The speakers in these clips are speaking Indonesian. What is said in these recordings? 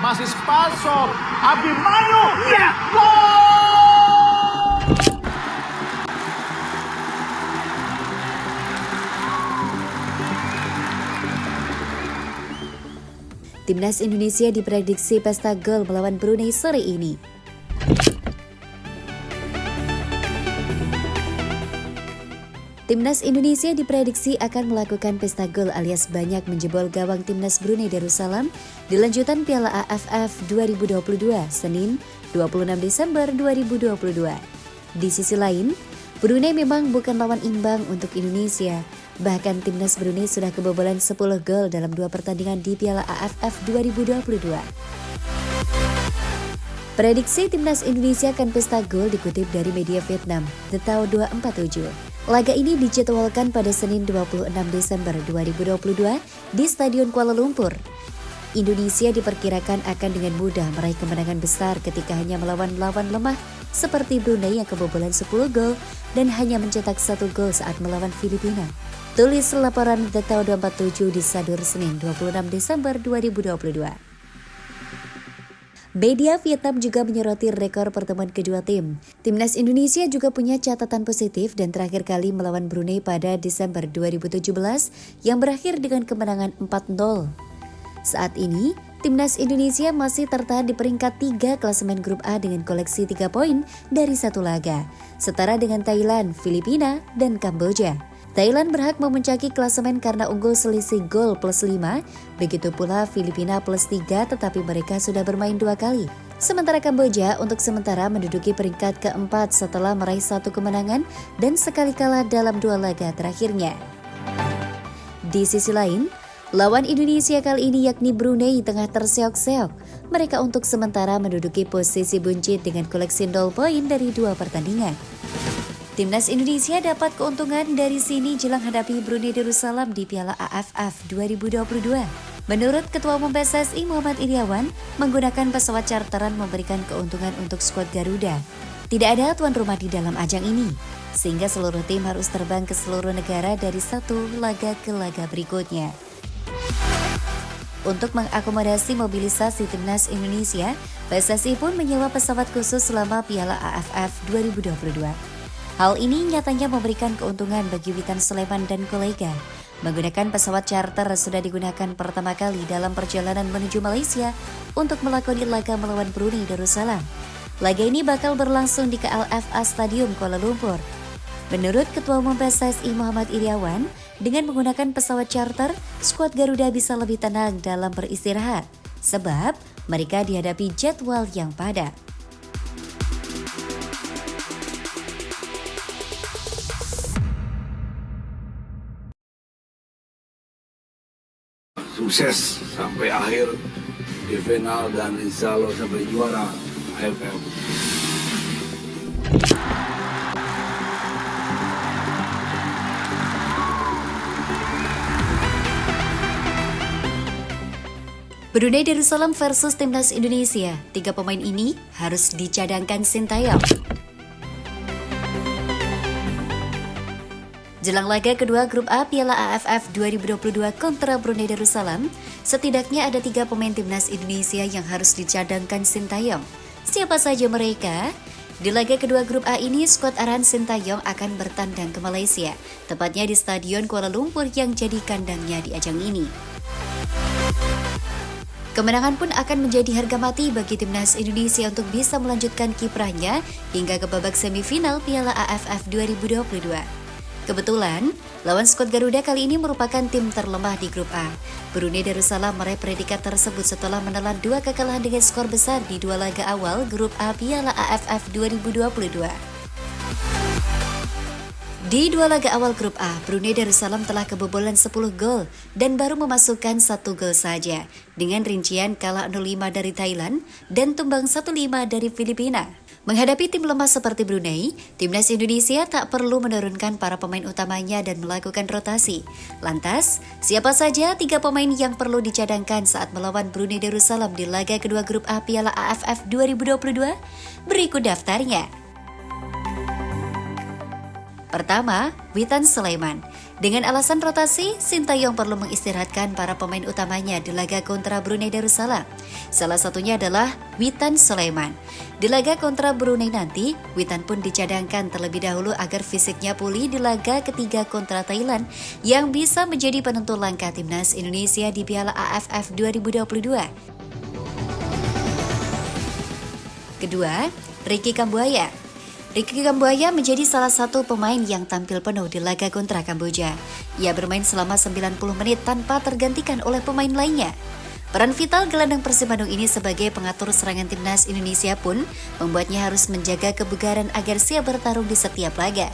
masih Spaso, Abimanyu, ya gol! Timnas Indonesia diprediksi pesta gol melawan Brunei sore ini. Timnas Indonesia diprediksi akan melakukan pesta gol alias banyak menjebol gawang Timnas Brunei Darussalam di lanjutan Piala AFF 2022 Senin 26 Desember 2022. Di sisi lain, Brunei memang bukan lawan imbang untuk Indonesia. Bahkan Timnas Brunei sudah kebobolan 10 gol dalam 2 pertandingan di Piala AFF 2022. Prediksi Timnas Indonesia akan pesta gol dikutip dari media Vietnam, The Tao 247. Laga ini dijadwalkan pada Senin 26 Desember 2022 di Stadion Kuala Lumpur. Indonesia diperkirakan akan dengan mudah meraih kemenangan besar ketika hanya melawan lawan lemah seperti Brunei yang kebobolan 10 gol dan hanya mencetak 1 gol saat melawan Filipina. Tulis laporan The Tao 247 di Sadur Senin 26 Desember 2022. Media Vietnam juga menyoroti rekor pertemuan kedua tim. Timnas Indonesia juga punya catatan positif dan terakhir kali melawan Brunei pada Desember 2017 yang berakhir dengan kemenangan 4-0. Saat ini, Timnas Indonesia masih tertahan di peringkat 3 klasemen grup A dengan koleksi 3 poin dari 1 laga, setara dengan Thailand, Filipina, dan Kamboja. Thailand berhak memuncaki klasemen karena unggul selisih gol plus 5, begitu pula Filipina plus 3 tetapi mereka sudah bermain 2 kali. Sementara Kamboja untuk sementara menduduki peringkat keempat setelah meraih 1 kemenangan dan sekali kalah dalam 2 laga terakhirnya. Di sisi lain, lawan Indonesia kali ini yakni Brunei tengah terseok-seok. Mereka untuk sementara menduduki posisi buncit dengan koleksi 0 poin dari 2 pertandingan. Timnas Indonesia dapat keuntungan dari sini jelang hadapi Brunei Darussalam di Piala AFF 2022. Menurut Ketua Umum PSSI Muhammad Iryawan, menggunakan pesawat charteran memberikan keuntungan untuk skuad Garuda. Tidak ada tuan rumah di dalam ajang ini, sehingga seluruh tim harus terbang ke seluruh negara dari satu laga ke laga berikutnya. Untuk mengakomodasi mobilisasi Timnas Indonesia, PSSI pun menyewa pesawat khusus selama Piala AFF 2022. Hal ini nyatanya memberikan keuntungan bagi Witan Sulaiman dan kolega. Menggunakan pesawat charter sudah digunakan pertama kali dalam perjalanan menuju Malaysia untuk melakoni laga melawan Brunei Darussalam. Laga ini bakal berlangsung di KLFA Stadium Kuala Lumpur. Menurut Ketua Umum PSSI Muhammad Iryawan, dengan menggunakan pesawat charter, skuad Garuda bisa lebih tenang dalam beristirahat, sebab mereka dihadapi jadwal yang padat. Sukses sampai akhir di final dan insya Allah sampai juara AFF. Brunei Darussalam versus Timnas Indonesia. 3 pemain ini harus dicadangkan Sintayong. Jelang laga kedua grup A Piala AFF 2022 kontra Brunei Darussalam, setidaknya ada 3 pemain Timnas Indonesia yang harus dicadangkan Sintayong. Siapa saja mereka? Di laga kedua grup A ini, skuad arahan Sintayong akan bertandang ke Malaysia, tepatnya di Stadion Kuala Lumpur yang jadi kandangnya di ajang ini. Kemenangan pun akan menjadi harga mati bagi Timnas Indonesia untuk bisa melanjutkan kiprahnya hingga ke babak semifinal Piala AFF 2022. Kebetulan, lawan skuad Garuda kali ini merupakan tim terlemah di grup A. Brunei Darussalam meraih predikat tersebut setelah menelan 2 kekalahan dengan skor besar di 2 laga awal grup A Piala AFF 2022. Di 2 laga awal grup A, Brunei Darussalam telah kebobolan 10 gol dan baru memasukkan 1 gol saja, dengan rincian kalah 0-5 dari Thailand dan tumbang 1-5 dari Filipina. Menghadapi tim lemah seperti Brunei, Timnas Indonesia tak perlu menurunkan para pemain utamanya dan melakukan rotasi. Lantas, siapa saja 3 pemain yang perlu dicadangkan saat melawan Brunei Darussalam di laga kedua grup A Piala AFF 2022? Berikut daftarnya. Pertama, Witan Sulaiman. Dengan alasan rotasi, Sintayong perlu mengistirahatkan para pemain utamanya di laga kontra Brunei Darussalam. Salah satunya adalah Witan Sulaiman. Di laga kontra Brunei nanti, Witan pun dicadangkan terlebih dahulu agar fisiknya pulih di laga ketiga kontra Thailand yang bisa menjadi penentu langkah timnas Indonesia di Piala AFF 2022. Kedua, Ricky Kambuaya. Ricky Kambuaya menjadi salah satu pemain yang tampil penuh di laga kontra Kamboja. Ia bermain selama 90 menit tanpa tergantikan oleh pemain lainnya. Peran vital gelandang Persib Bandung ini sebagai pengatur serangan timnas Indonesia pun membuatnya harus menjaga kebugaran agar siap bertarung di setiap laga.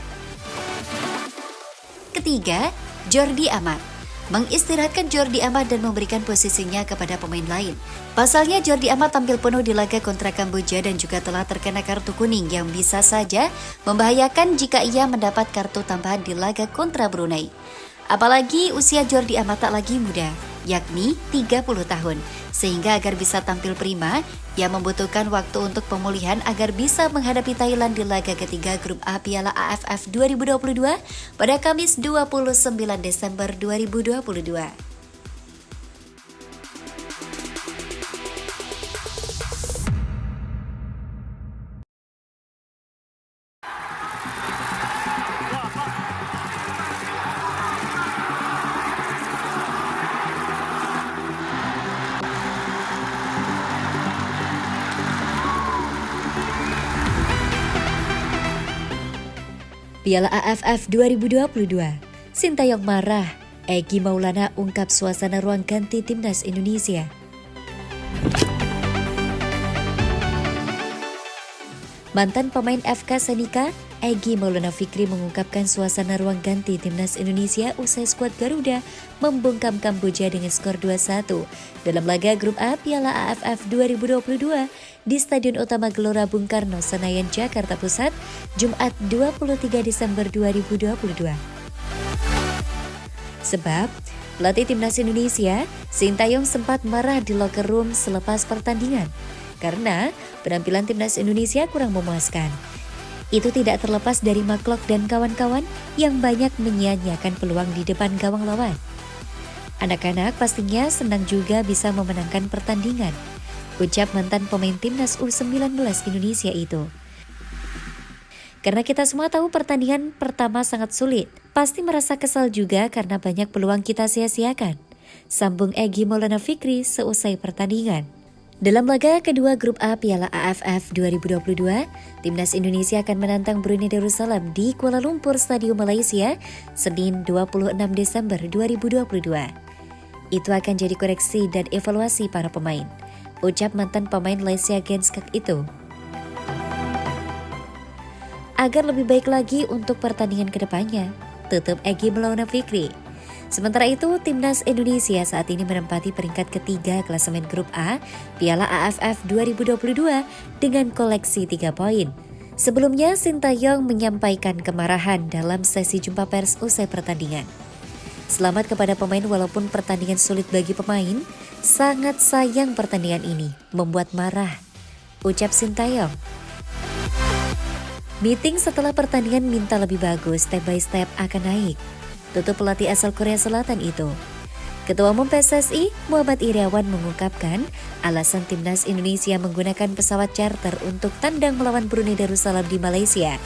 Ketiga, Jordi Amat. Mengistirahatkan Jordi Amat dan memberikan posisinya kepada pemain lain. Pasalnya Jordi Amat tampil penuh di laga kontra Kamboja dan juga telah terkena kartu kuning yang bisa saja membahayakan jika ia mendapat kartu tambahan di laga kontra Brunei. Apalagi usia Jordi Amat tak lagi muda, yakni 30 tahun. Sehingga agar bisa tampil prima, ia membutuhkan waktu untuk pemulihan agar bisa menghadapi Thailand di laga ketiga Grup A Piala AFF 2022 pada Kamis 29 Desember 2022. Piala AFF 2022, Sintayong marah, Egy Maulana ungkap suasana ruang ganti timnas Indonesia. Mantan pemain FK Senika, Egy Maulana Fikri mengungkapkan suasana ruang ganti timnas Indonesia usai skuad Garuda membungkam Kamboja dengan skor 2-1 dalam laga Grup A Piala AFF 2022 di Stadion Utama Gelora Bung Karno, Senayan, Jakarta Pusat, Jumat 23 Desember 2022. Sebab, pelatih timnas Indonesia, Sintayong sempat marah di locker room selepas pertandingan karena penampilan timnas Indonesia kurang memuaskan. Itu tidak terlepas dari Maklok dan kawan-kawan yang banyak menyia-nyiakan peluang di depan gawang lawan. Anak-anak pastinya senang juga bisa memenangkan pertandingan, ucap mantan pemain timnas U19 Indonesia itu. Karena kita semua tahu pertandingan pertama sangat sulit, pasti merasa kesal juga karena banyak peluang kita sia-siakan, sambung Egy Maulana Fikri seusai pertandingan. Dalam laga kedua Grup A Piala AFF 2022, timnas Indonesia akan menantang Brunei Darussalam di Kuala Lumpur Stadium Malaysia, Senin 26 Desember 2022. Itu akan jadi koreksi dan evaluasi para pemain, ucap mantan pemain Lesia Genskak itu. Agar lebih baik lagi untuk pertandingan kedepannya, tutup Egy Maulana Fikri. Sementara itu, timnas Indonesia saat ini menempati peringkat ketiga klasemen Grup A Piala AFF 2022 dengan koleksi 3 poin. Sebelumnya, Sintayong menyampaikan kemarahan dalam sesi jumpa pers usai pertandingan. Selamat kepada pemain walaupun pertandingan sulit bagi pemain, sangat sayang pertandingan ini, membuat marah, ucap Sintayong. Meeting setelah pertandingan minta lebih bagus, step by step akan naik, tutup pelatih asal Korea Selatan itu. Ketua Umum PSSI, Muhammad Iryawan mengungkapkan alasan timnas Indonesia menggunakan pesawat charter untuk tandang melawan Brunei Darussalam di Malaysia.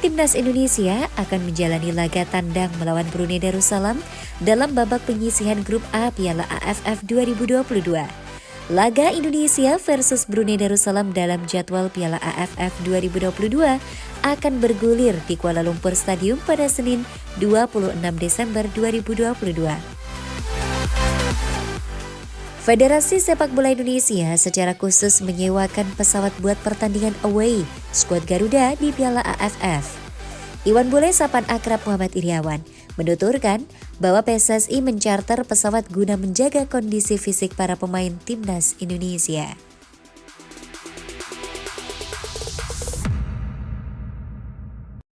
Timnas Indonesia akan menjalani laga tandang melawan Brunei Darussalam dalam babak penyisihan Grup A Piala AFF 2022. Laga Indonesia versus Brunei Darussalam dalam jadwal Piala AFF 2022 akan bergulir di Kuala Lumpur Stadium pada Senin 26 Desember 2022. Federasi Sepak Bola Indonesia secara khusus menyewakan pesawat buat pertandingan away skuad Garuda di Piala AFF. Iwan Bule Sapan Akrab Muhammad Iryawan menuturkan bahwa PSSI mencarter pesawat guna menjaga kondisi fisik para pemain timnas Indonesia.